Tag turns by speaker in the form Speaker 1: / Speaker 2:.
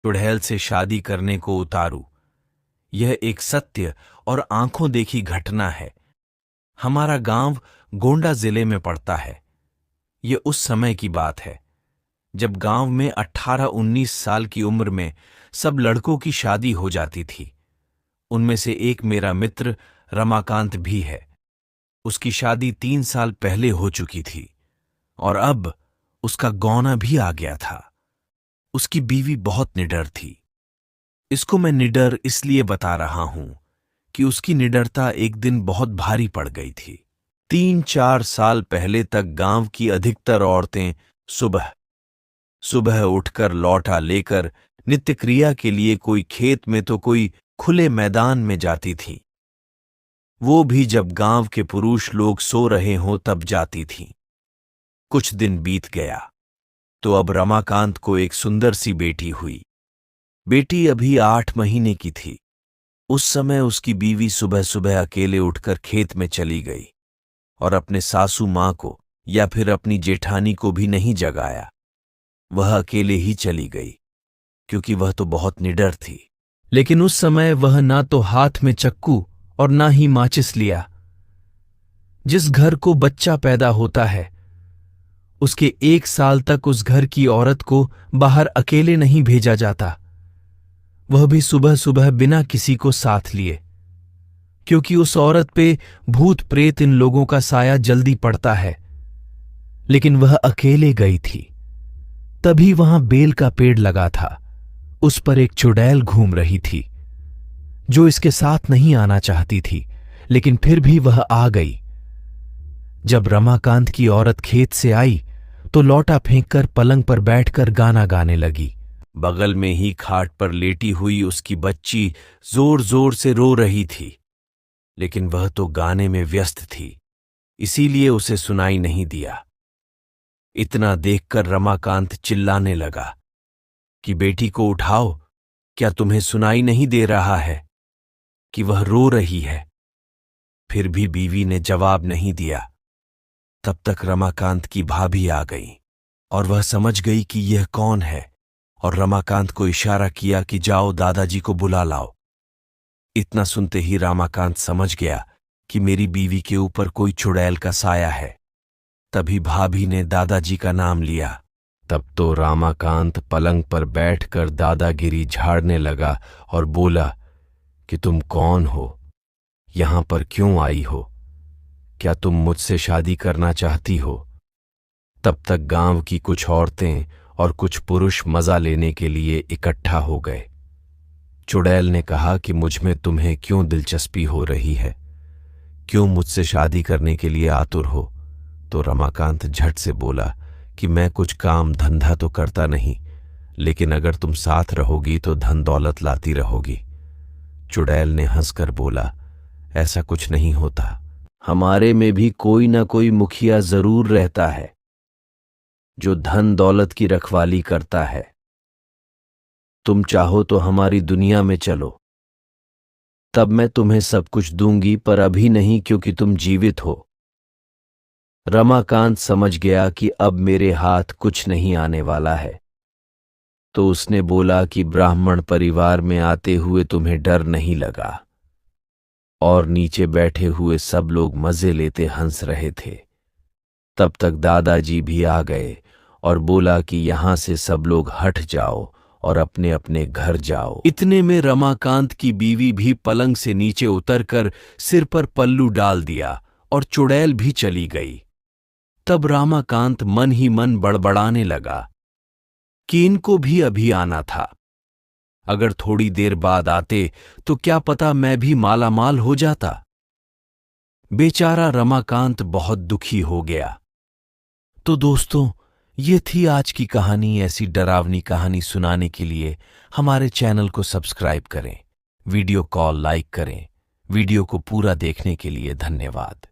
Speaker 1: चुड़ैल से शादी करने को उतारू। यह एक सत्य और आंखों देखी घटना है। हमारा गांव गोंडा जिले में पड़ता है। यह उस समय की बात है जब गांव में 18-19 साल की उम्र में सब लड़कों की शादी हो जाती थी। उनमें से एक मेरा मित्र रमाकांत भी है। उसकी शादी 3 साल पहले हो चुकी थी और अब उसका गौना भी आ गया था। उसकी बीवी बहुत निडर थी। इसको मैं निडर इसलिए बता रहा हूं कि उसकी निडरता एक दिन बहुत भारी पड़ गई थी। 3-4 साल पहले तक गांव की अधिकतर औरतें सुबह सुबह उठकर लौटा लेकर नित्य क्रिया के लिए कोई खेत में तो कोई खुले मैदान में जाती थीं। वो भी जब गांव के पुरुष लोग सो रहे हों तब जाती थीं। कुछ दिन बीत गया तो अब रमाकांत को एक सुंदर सी बेटी हुई। बेटी अभी 8 महीने की थी। उस समय उसकी बीवी सुबह सुबह अकेले उठकर खेत में चली गई और अपने सासू मां को या फिर अपनी जेठानी को भी नहीं जगाया। वह अकेले ही चली गई क्योंकि वह तो बहुत निडर थी। लेकिन उस समय वह ना तो हाथ में चक्कू और ना ही माचिस लिया। जिस घर को बच्चा पैदा होता है उसके 1 साल तक उस घर की औरत को बाहर अकेले नहीं भेजा जाता, वह भी सुबह सुबह बिना किसी को साथ लिए, क्योंकि उस औरत पे भूत प्रेत इन लोगों का साया जल्दी पड़ता है। लेकिन वह अकेले गई थी। तभी वहां बेल का पेड़ लगा था। उस पर एक चुड़ैल घूम रही थी जो इसके साथ नहीं आना चाहती थी, लेकिन फिर भी वह आ गई। जब रमाकांत की औरत खेत से आई तो लौटा फेंककर पलंग पर बैठकर गाना गाने लगी। बगल में ही खाट पर लेटी हुई उसकी बच्ची जोर जोर से रो रही थी, लेकिन वह तो गाने में व्यस्त थी, इसीलिए उसे सुनाई नहीं दिया। इतना देखकर रमाकांत चिल्लाने लगा कि बेटी को उठाओ, क्या तुम्हें सुनाई नहीं दे रहा है कि वह रो रही है? फिर भी बीवी ने जवाब नहीं दिया। तब तक रमाकांत की भाभी आ गई और वह समझ गई कि यह कौन है और रमाकांत को इशारा किया कि जाओ दादाजी को बुला लाओ। इतना सुनते ही रमाकांत समझ गया कि मेरी बीवी के ऊपर कोई चुड़ैल का साया है। तभी भाभी ने दादाजी का नाम लिया। तब तो रमाकांत पलंग पर बैठकर दादागिरी झाड़ने लगा और बोला कि तुम कौन हो, यहां पर क्यों आई हो, क्या तुम मुझसे शादी करना चाहती हो? तब तक गांव की कुछ औरतें और कुछ पुरुष मजा लेने के लिए इकट्ठा हो गए। चुड़ैल ने कहा कि मुझमें तुम्हें क्यों दिलचस्पी हो रही है, क्यों मुझसे शादी करने के लिए आतुर हो? तो रमाकांत झट से बोला कि मैं कुछ काम धंधा तो करता नहीं, लेकिन अगर तुम साथ रहोगी तो धन दौलत लाती रहोगी। चुड़ैल ने हंसकर बोला, ऐसा कुछ नहीं होता, हमारे में भी कोई ना कोई मुखिया जरूर रहता है जो धन दौलत की रखवाली करता है। तुम चाहो तो हमारी दुनिया में चलो, तब मैं तुम्हें सब कुछ दूंगी, पर अभी नहीं, क्योंकि तुम जीवित हो। रमाकांत समझ गया कि अब मेरे हाथ कुछ नहीं आने वाला है, तो उसने बोला कि ब्राह्मण परिवार में आते हुए तुम्हें डर नहीं लगा? और नीचे बैठे हुए सब लोग मजे लेते हंस रहे थे। तब तक दादाजी भी आ गए और बोला कि यहां से सब लोग हट जाओ और अपने अपने घर जाओ। इतने में रमाकांत की बीवी भी पलंग से नीचे उतरकर सिर पर पल्लू डाल दिया और चुड़ैल भी चली गई। तब रमाकांत मन ही मन बड़बड़ाने लगा कि इनको भी अभी आना था। अगर थोड़ी देर बाद आते तो क्या पता मैं भी मालामाल हो जाता। बेचारा रमाकांत बहुत दुखी हो गया। तो दोस्तों, ये थी आज की कहानी। ऐसी डरावनी कहानी सुनाने के लिए हमारे चैनल को सब्सक्राइब करें, वीडियो को लाइक करें। वीडियो को पूरा देखने के लिए धन्यवाद।